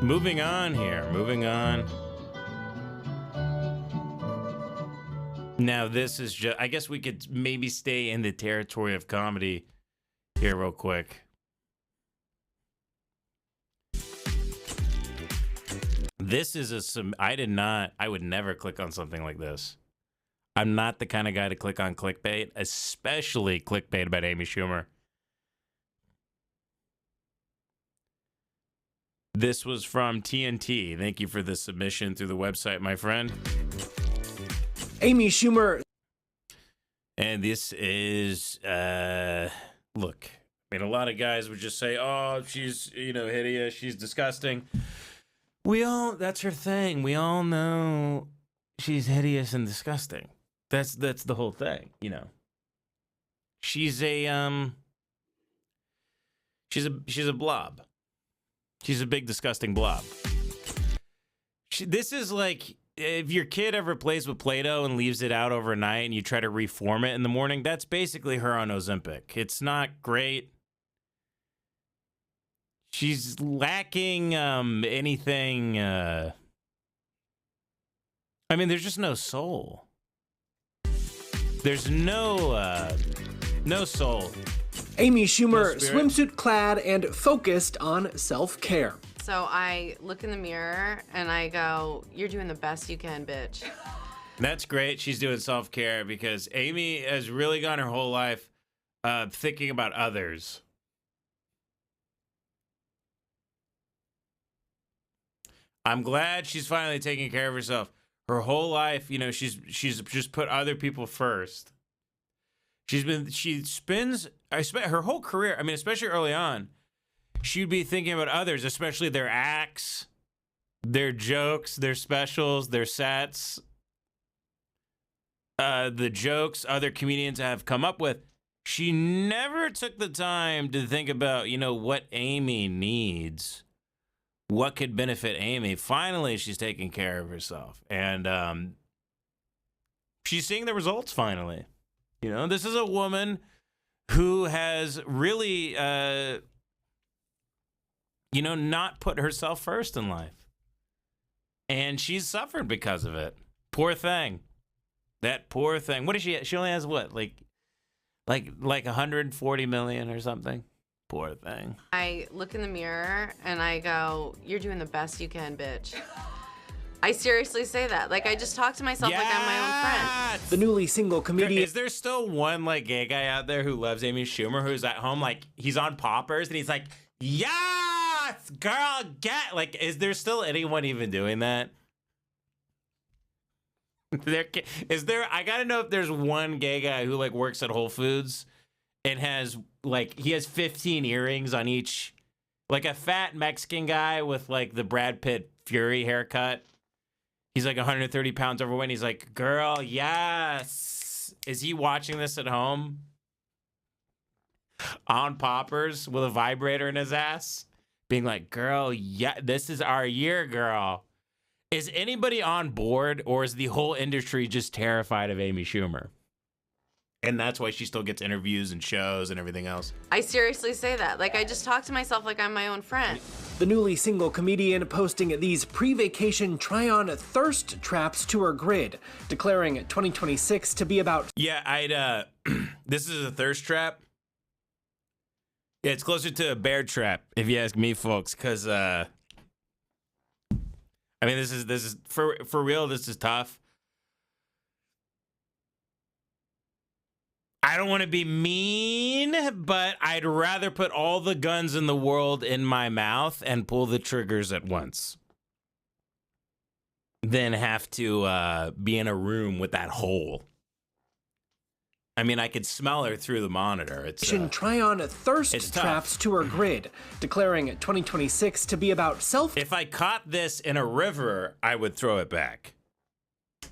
Moving on here. Moving on. Now, this is just, I guess we could maybe stay in the territory of comedy here real quick. This is I would never click on something like this. I'm not the kind of guy to click on clickbait, especially clickbait about Amy Schumer. This was from TNT. Thank you for the submission through the website, my friend. Amy Schumer. And this is, look, I mean, a lot of guys would just say, oh, she's, hideous. She's disgusting. That's her thing. We all know she's hideous and disgusting. That's the whole thing, She's a blob. She's a big, disgusting blob. This is like, if your kid ever plays with Play-Doh and leaves it out overnight and you try to reform it in the morning, that's basically her on Ozempic. It's not great. She's lacking anything. I mean, there's just no soul. There's no soul. Amy Schumer, swimsuit clad and focused on self-care. So I look in the mirror and I go, you're doing the best you can, bitch. That's great. She's doing self-care because Amy has really gone her whole life thinking about others. I'm glad she's finally taking care of herself. Her whole life, she's just put other people first. She spends her whole career, I mean, especially early on, she'd be thinking about others, especially their acts, their jokes, their specials, their sets, the jokes other comedians have come up with. She never took the time to think about, what Amy needs, what could benefit Amy. Finally, she's taking care of herself. And she's seeing the results finally. This is a woman who has really, not put herself first in life. And she's suffered because of it. Poor thing. That poor thing. What is she? She only has what? Like 140 million or something? Poor thing. I look in the mirror and I go, you're doing the best you can, bitch. I seriously say that. Like, I just talk to myself like I'm my own friend. The newly single comedian. Is there still one, gay guy out there who loves Amy Schumer who's at home, he's on Poppers and he's like, yes, girl, is there still anyone even doing that? I gotta know if there's one gay guy who, works at Whole Foods and has, he has 15 earrings on each, a fat Mexican guy with, the Brad Pitt Fury haircut. He's 130 pounds overweight. And he's like, girl, yes. Is he watching this at home? On Poppers with a vibrator in his ass? Being like, girl, yeah, this is our year, girl. Is anybody on board, or is the whole industry just terrified of Amy Schumer? And that's why she still gets interviews and shows and everything else. I seriously say that. I just talk to myself like I'm my own friend. The newly single comedian posting these pre-vacation try-on thirst traps to her grid, declaring 2026 to be about... Yeah, this is a thirst trap. Yeah, it's closer to a bear trap, if you ask me, folks, because, this is for real, this is tough. I don't want to be mean, but I'd rather put all the guns in the world in my mouth and pull the triggers at once than have to be in a room with that hole. I mean, I could smell her through the monitor. Try on thirst traps to her grid, declaring 2026 to be about If I caught this in a river, I would throw it back.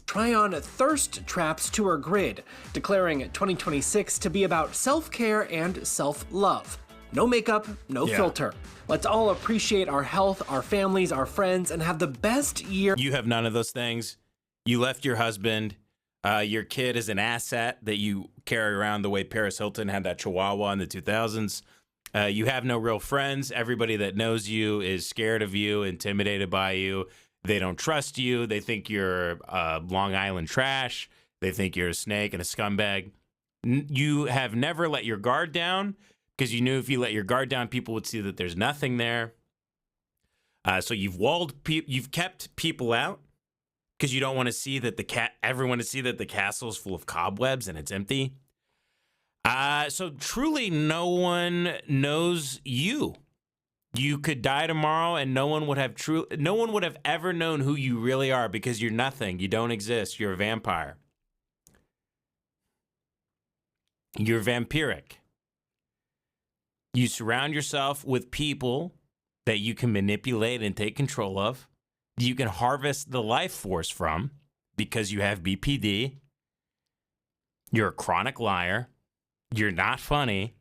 Try on thirst traps to her grid, declaring 2026 to be about self-care and self-love. No makeup, no filter. Let's all appreciate our health, our families, our friends, and have the best year. You have none of those things. You left your husband. Your kid is an asset that you carry around the way Paris Hilton had that Chihuahua in the 2000s. You have no real friends. Everybody that knows you is scared of you, intimidated by you. They don't trust you. They think you're Long Island trash. They think you're a snake and a scumbag. You have never let your guard down because you knew if you let your guard down, people would see that there's nothing there. So you've you've kept people out because you don't want to see that everyone to see that the castle's full of cobwebs and it's empty. So truly, no one knows you. You could die tomorrow, and no one would have ever known who you really are because you're nothing. You don't exist. You're a vampire. You're vampiric. You surround yourself with people that you can manipulate and take control of. You can harvest the life force from because you have BPD. You're a chronic liar. You're not funny.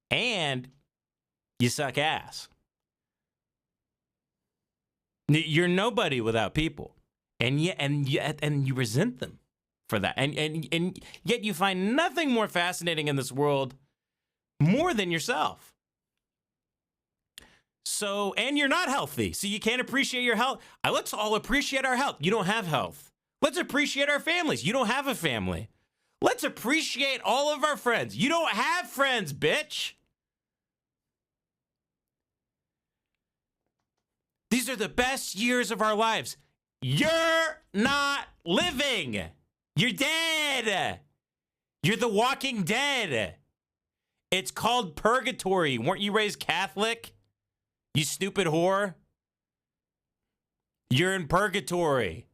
And you suck ass. You're nobody without people. And you resent them for that. And yet you find nothing more fascinating in this world more than yourself. So, and you're not healthy, so you can't appreciate your health. Let's all appreciate our health. You don't have health. Let's appreciate our families. You don't have a family. Let's appreciate all of our friends. You don't have friends, bitch. These are the best years of our lives. You're not living. You're dead. You're the walking dead. It's called purgatory. Weren't you raised Catholic? You stupid whore. You're in purgatory.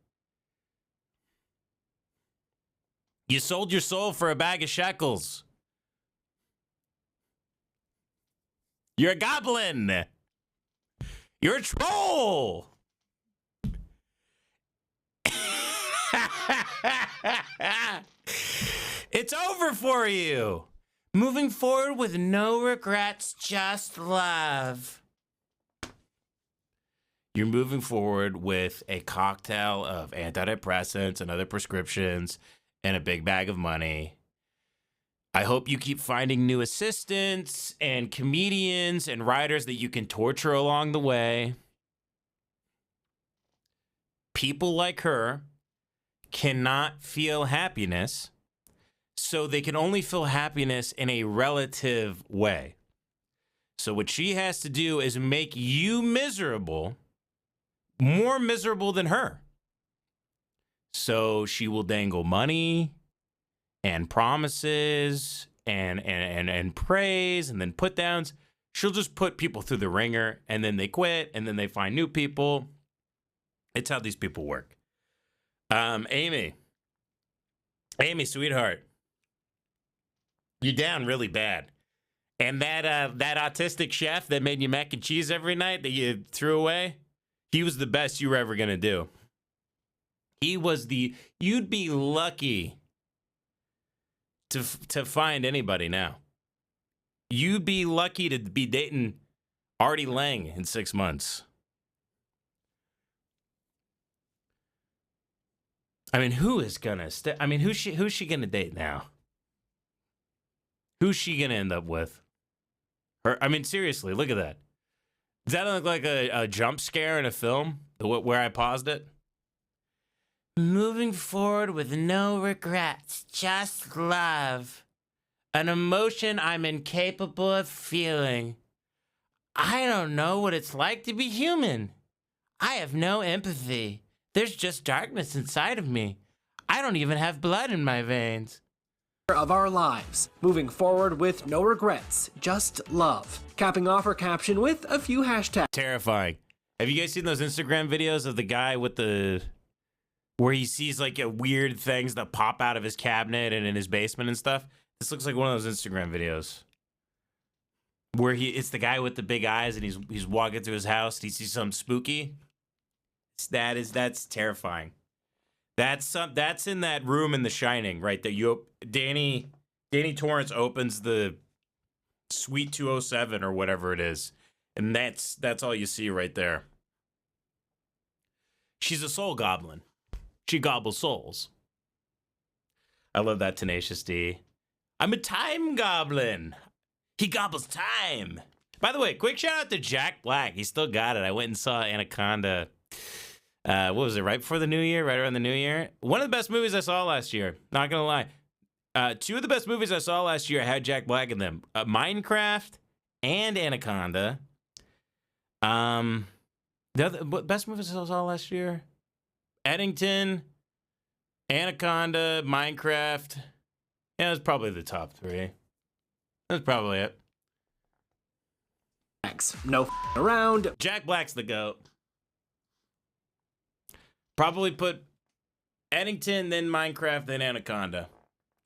You sold your soul for a bag of shekels. You're a goblin. You're a troll. It's over for you. Moving forward with no regrets, just love. You're moving forward with a cocktail of antidepressants and other prescriptions and a big bag of money. I hope you keep finding new assistants and comedians and writers that you can torture along the way. People like her cannot feel happiness, so they can only feel happiness in a relative way. So what she has to do is make you miserable, more miserable than her. So she will dangle money and promises and praise and then put downs. She'll just put people through the ringer and then they quit and then they find new people. It's how these people work. Amy, sweetheart, you're down really bad. And that autistic chef that made you mac and cheese every night that you threw away, he was the best you were ever going to do. You'd be lucky to find anybody now. You'd be lucky to be dating Artie Lang in 6 months. I mean, who is gonna who's she gonna date now? Who's she gonna end up with? Her? I mean, seriously, look at that. Does that look like a jump scare in a film? Where I paused it? Moving forward with no regrets, just love. An emotion I'm incapable of feeling. I don't know what it's like to be human. I have no empathy. There's just darkness inside of me. I don't even have blood in my veins. Of our lives, moving forward with no regrets, just love. Capping off her caption with a few hashtags. Terrifying. Have you guys seen those Instagram videos of the guy with where he sees like weird things that pop out of his cabinet and in his basement and stuff? This looks like one of those Instagram videos where it's the guy with the big eyes and he's walking through his house and he sees something spooky. That's terrifying. That's in that room in The Shining, right? That Danny Torrance opens the Suite 207 or whatever it is, and that's all you see right there. She's a soul goblin. She gobbles souls. I love that, Tenacious D. I'm a time goblin. He gobbles time. By the way, quick shout out to Jack Black. He still got it. I went and saw Anaconda. What was it? Right before the new year? Right around the new year? One of the best movies I saw last year. Not gonna lie. Two of the best movies I saw last year had Jack Black in them. Minecraft and Anaconda. The other best movies I saw last year? Eddington, Anaconda, Minecraft. Yeah, it was probably the top three. That's probably it. No around. Jack Black's the GOAT. Probably put Eddington, then Minecraft, then Anaconda.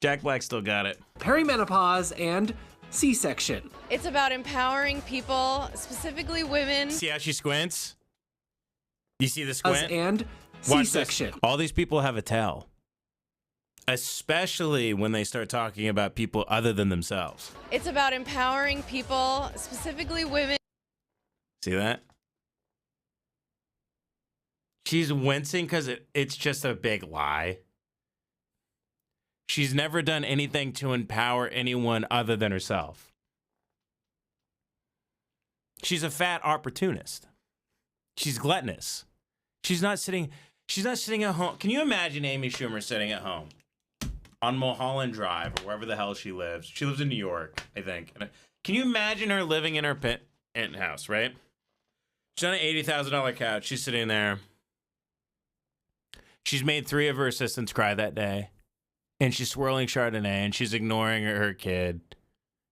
Jack Black still got it. Perimenopause and C-section. It's about empowering people, specifically women. See how she squints? You see the squint? And Watch C-section. this. All these people have a tell. Especially when they start talking about people other than themselves. It's about empowering people, specifically women. See that? She's wincing because it's just a big lie. She's never done anything to empower anyone other than herself. She's a fat opportunist. She's gluttonous. She's not sitting at home. Can you imagine Amy Schumer sitting at home on Mulholland Drive or wherever the hell she lives? She lives in New York, I think. Can you imagine her living in her penthouse, right? She's on an $80,000 couch. She's sitting there. She's made 3 of her assistants cry that day. And she's swirling Chardonnay and she's ignoring her kid.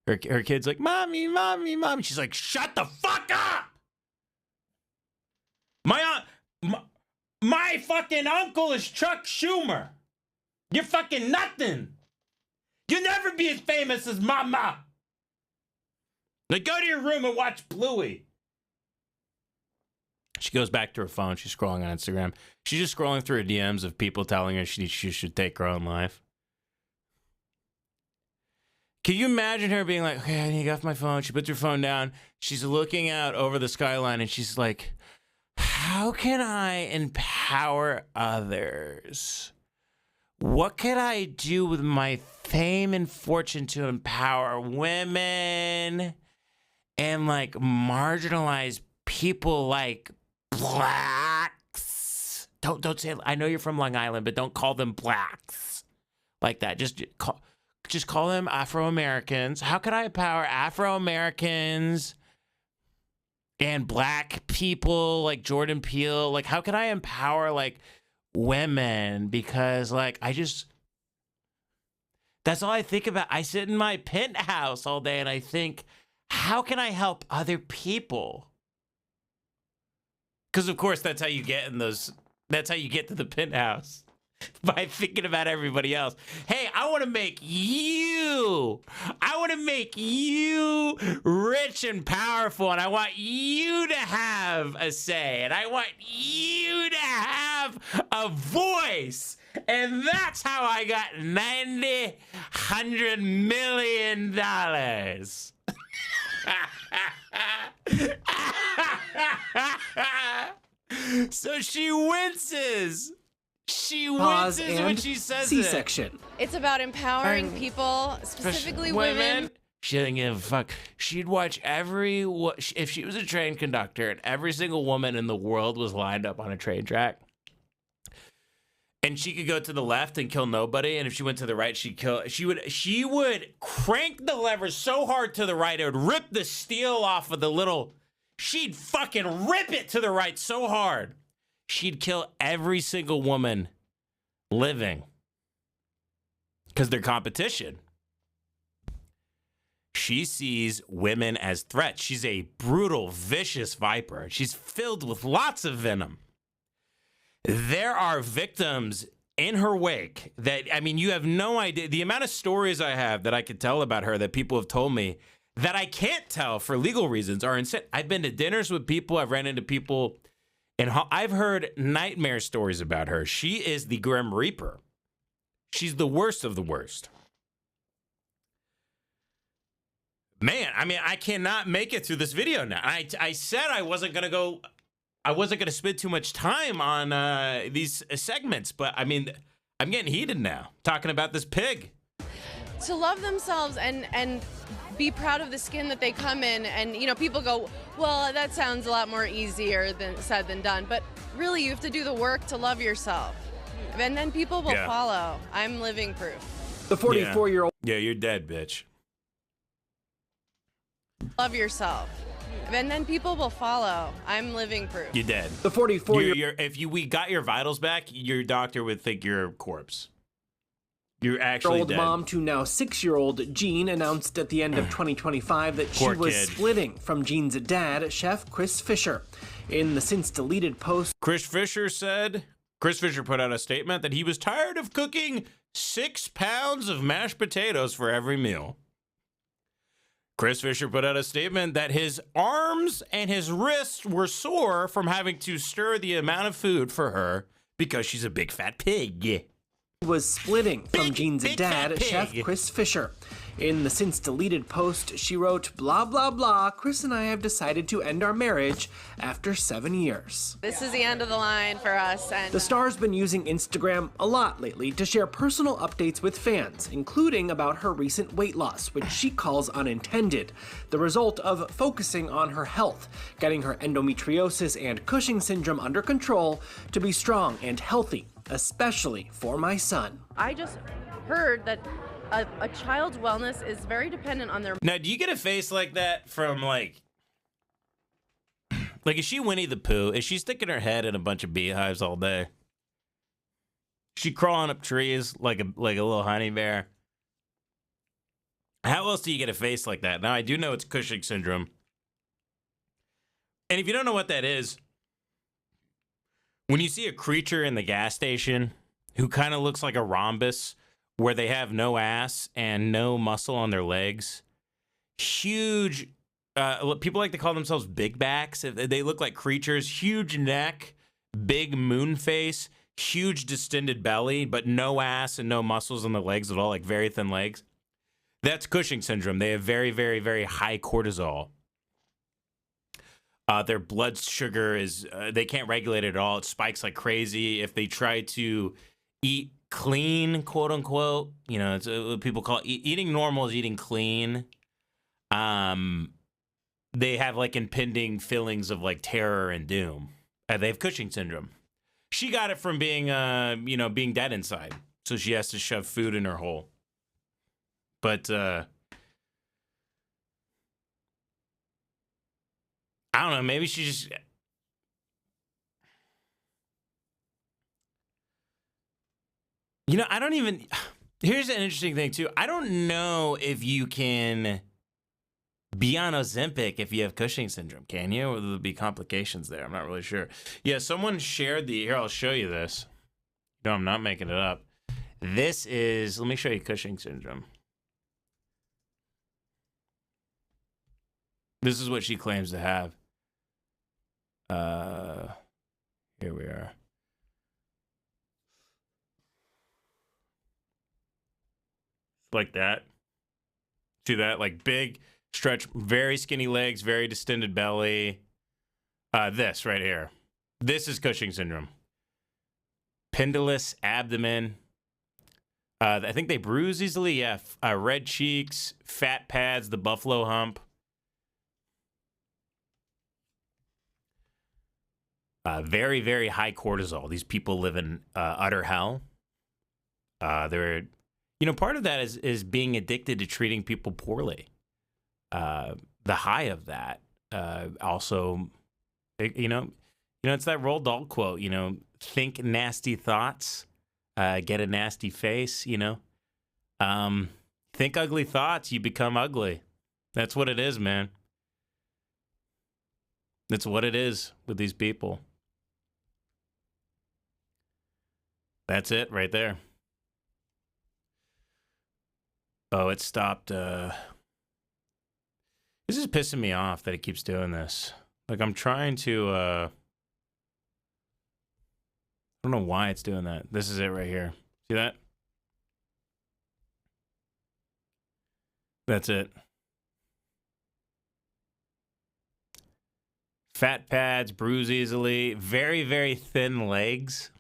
Her kid's like, Mommy, Mommy, Mommy. She's like, shut the fuck up! My fucking uncle is Chuck Schumer. You're fucking nothing. You'll never be as famous as Mama. Now go to your room and watch Bluey. She goes back to her phone. She's scrolling on Instagram. She's just scrolling through her DMs of people telling her she should take her own life. Can you imagine her being like, okay, I need to get off my phone. She puts her phone down. She's looking out over the skyline and she's like, how can I empower others? What could I do with my fame and fortune to empower women and like marginalized people like blacks? Don't say, I know you're from Long Island, but don't call them blacks like that. Just call them Afro-Americans. How could I empower Afro-Americans and black people like Jordan Peele? Like, how could I empower like women? Because like, that's all I think about. I sit in my penthouse all day and I think, how can I help other people? Because of course that's how you get to the penthouse. By thinking about everybody else. Hey, I want to make you rich and powerful, and I want you to have a say, and I want you to have a voice. And that's how I got $100 million. So she winces. She winces when she says C-section. It's about empowering people, specifically women. She didn't give a fuck. She'd watch if she was a train conductor and every single woman in the world was lined up on a train track. And she could go to the left and kill nobody, and if she went to the right, she would crank the lever so hard to the right, it would rip the steel off of the little, she'd fucking rip it to the right so hard. She'd kill every single woman living because they're competition. She sees women as threats. She's a brutal, vicious viper. She's filled with lots of venom. There are victims in her wake that, I mean, you have no idea. The amount of stories I have that I could tell about her that people have told me that I can't tell for legal reasons are insane. I've been to dinners with people. I've ran into people. And I've heard nightmare stories about her. She is the Grim Reaper. She's the worst of the worst. Man, I mean, I cannot make it through this video now. I said I wasn't going to spend too much time on these segments, but I mean, I'm getting heated now talking about this pig. to love themselves and be proud of the skin that they come in. And people go, well, that sounds a lot more easier than said than done, but really you have to do the work to love yourself, and then people will follow. I'm living proof. The 44-year-old. Yeah, you're dead, bitch. Love yourself, and then people will follow. I'm living proof. You're dead. The 44-year-old. If we got your vitals back, your doctor would think you're a corpse. You're actually dead. Mom to now 6-year-old Jean announced at the end of 2025 that she was splitting from Jean's dad, Chef Chris Fisher. In the since deleted post, Chris Fisher put out a statement that he was tired of cooking 6 pounds of mashed potatoes for every meal. Chris Fisher put out a statement that his arms and his wrists were sore from having to stir the amount of food for her because she's a big fat pig. Was splitting from Jean's dad, Chef Chris Fisher. In the since deleted post, she wrote, blah, blah, blah, Chris and I have decided to end our marriage after 7 years. This is the end of the line for us. And the star's been using Instagram a lot lately to share personal updates with fans, including about her recent weight loss, which she calls unintended, the result of focusing on her health, getting her endometriosis and Cushing syndrome under control to be strong and healthy, especially for my son. I just heard that a child's wellness is very dependent on their... Now, do you get a face like that from, like, is she Winnie the Pooh? Is she sticking her head in a bunch of beehives all day? Is she crawling up trees like a little honey bear? How else do you get a face like that? Now, I do know it's Cushing syndrome. And if you don't know what that is, when you see a creature in the gas station who kind of looks like a rhombus, where they have no ass and no muscle on their legs, huge, people like to call themselves big backs. They look like creatures, huge neck, big moon face, huge distended belly, but no ass and no muscles on the legs at all, like very thin legs. That's Cushing syndrome. They have very, very, very high cortisol. Their blood sugar is, they can't regulate it at all. It spikes like crazy. If they try to eat clean, quote unquote, it's what people call eating normal is eating clean. They have like impending feelings of like terror and doom. They have Cushing syndrome. She got it from being, being dead inside. So she has to shove food in her hole. But, I don't know. Maybe she just... I don't even... Here's an interesting thing, too. I don't know if you can be on Ozempic if you have Cushing syndrome, can you? Or there'll be complications there. I'm not really sure. Yeah, someone shared the... Here, I'll show you this. No, I'm not making it up. This is... Let me show you Cushing syndrome. This is what she claims to have. Here we are. Like that. See that? Like big, stretch, very skinny legs, very distended belly. This right here. This is Cushing syndrome. Pendulous abdomen. I think they bruise easily. Yeah. Red cheeks, fat pads, the buffalo hump. Very, very high cortisol. These people live in utter hell. They're, part of that is being addicted to treating people poorly. The high of that, also, it's that Roald Dahl quote. Think nasty thoughts, get a nasty face. Think ugly thoughts, you become ugly. That's what it is, man. That's what it is with these people. That's it right there. Oh, it stopped. This is pissing me off that it keeps doing this. Like, I'm trying to, I don't know why it's doing that. This is it right here. See that? That's it. Fat pads, bruise easily, very, very thin legs.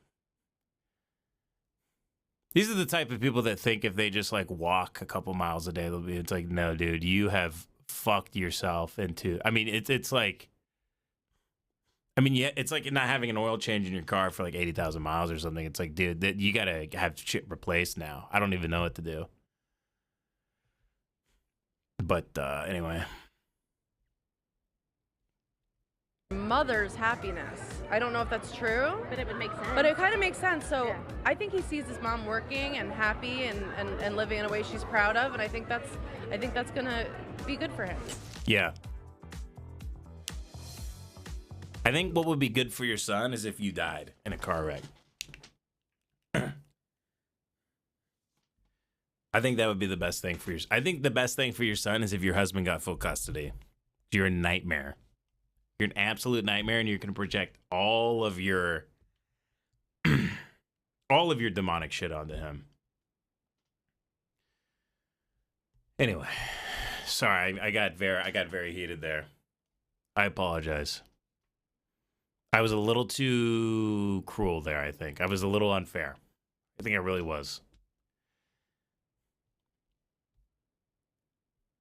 These are the type of people that think if they just like walk a couple miles a day, they'll be. It's like, no, dude, you have fucked yourself into. I mean, it's like. I mean, yeah, it's like not having an oil change in your car for like 80,000 miles or something. It's like, dude, that you gotta have shit replaced now. I don't even know what to do. But anyway. Mother's happiness. I don't know if that's true, But it would make sense. but it kind of makes sense. So Yeah. I think he sees his mom working and happy and living in a way she's proud of, and I think that's gonna be good for him. Yeah. I think what would be good for your son is if you died in a car wreck. I think that would be the best thing for your. I think the best thing for your son is if your husband got full custody. You're a nightmare. You're an absolute nightmare, and you're going to project all of your demonic shit onto him. Anyway, sorry, I got very heated there. I apologize. I was a little too cruel there, I think. I was a little unfair. I think I really was.